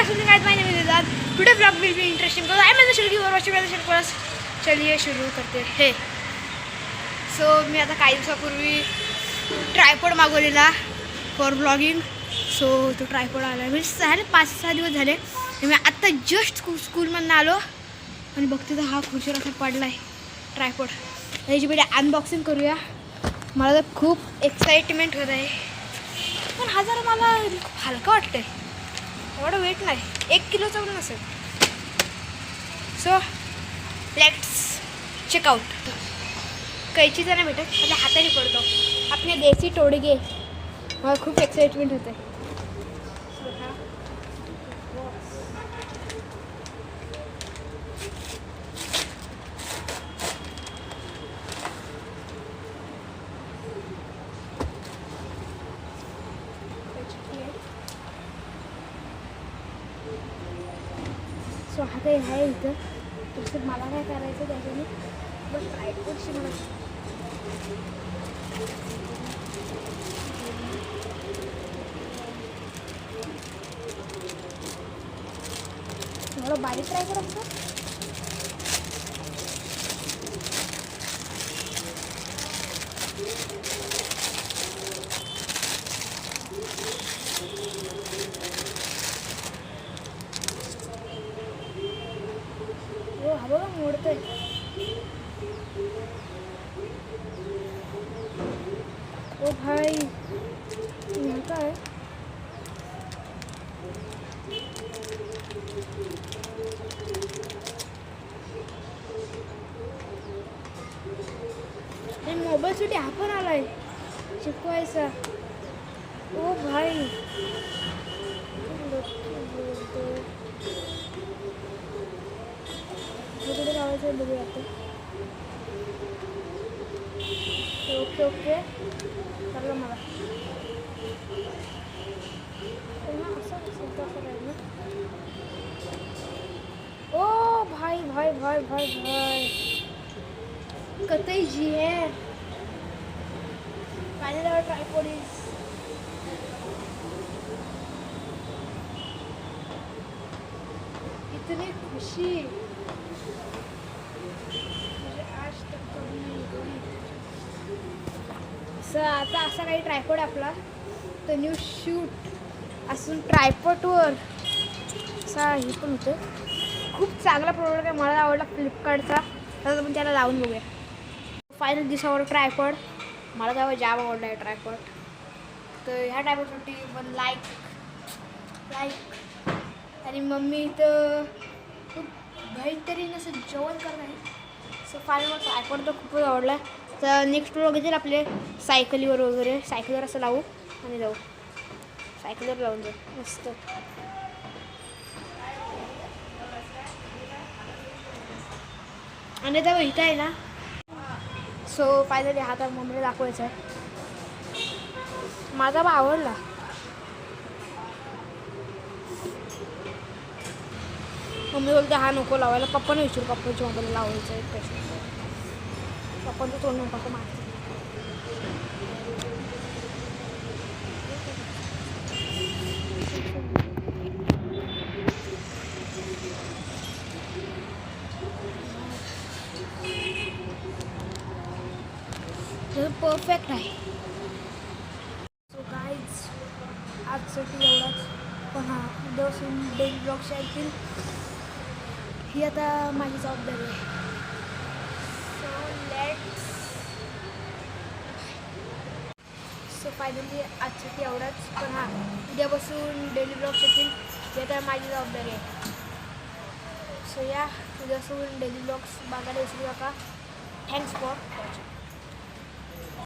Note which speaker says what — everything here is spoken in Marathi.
Speaker 1: afternoon guys, my name is Izad. Today vlog will be interesting because I am in the shelke for watching the class. चलिए शुरू करते हैं. सो मी आता काही दिवसापूर्वी ट्रायपॉड मागवलेला फॉर ब्लॉगिंग. सो तो ट्रायपॉड आला म्हणजे झाले 5-6 दिवस झाले. मी आत्ता जस्ट स्कूलमधून आलो आणि बघते तर हा खुर्चीवर असा पडला आहे ट्रायपॉड. याची पहिले अनबॉक्सिंग करूया. मला तर खूप एक्साइटमेंट होत आहे, पण हा जरा मला हलका वाटतं आहे. एवढं वेट नाही, 1 किलोचा पण नसेल. So let's checkout. कैचीचा नाही भेटत, आपल्या हाताने पडतो. आपले देसी टोडगे. मला खूप एक्साइटमेंट होत आहे. सो हा काही आहे इथं. तसं मला काय करायचं त्याच्याने बस ट्रायपॉडशी मला थोडं बारीक ट्रायपॉड असतं. हा बघा मोडतोय. ओ भाई यहाँ का है. मोबाईलसाठी हा पण आलाय शिकवायचा. ओ भाई कुठे लावायचं बघूया आता. ओके ओके चाललं मला. ओ भाई भाई भाई भाई भाई कतई जी है. फाइनल आवर ट्राइपॉड इज इतनी खुशी आज तक कभी नहीं हुई. आता असा काही ट्रायपॉड आपला तर न्यू शूट असून ट्रायपॉडवर असा हे पण होतं. खूप चांगला प्रोडक्ट आहे, मला आवडला फ्लिपकार्टचा. आता आपण त्याला लावून बघूया. फायनल दिसावर ट्रायपॉड मला तेव्हा जाम आवडला आहे ट्रायपॉड. तर ह्या ट्रायपॉडसाठी पण लाईक आणि मम्मी तर खूप काहीतरी नसं जेवण करत आहे. सो फायनल मला ट्रायपॉड तर खूपच आवडला. तर नेक्स्ट व्लॉग घेतील आपले सायकलीवर वगैरे. सायकलीवर असं लावू आणि जाऊ. सायकलीवर लावून जाऊ मस्त. आणि तेव्हा इथं आहे ना. सो फायनली हा तर मम्मीला दाखवायचा आहे. माझा बा आवडला. मम्मी बोलते हा नको लावायला. पप्पाने विचारू पप्पाच्या मोबाईल लावायचं आहे पैसे. पप्पांचं तोंड नाही पप्पा मारते. परफेक्ट आहे. सो गाईज आजसाठी एवढाच. पण हां उद्यापासून डेली ब्लॉग्स येतील ही आता माझी जबाबदारी आहे. सो फायनली आजसाठी एवढाच. पण हां उद्यापासून डेली ब्लॉग्स येतील ही आता माझी जबाबदारी आहे. सो या उद्यापासून डेली ब्लॉग्स बघायला विसरू नका. Thanks for watching.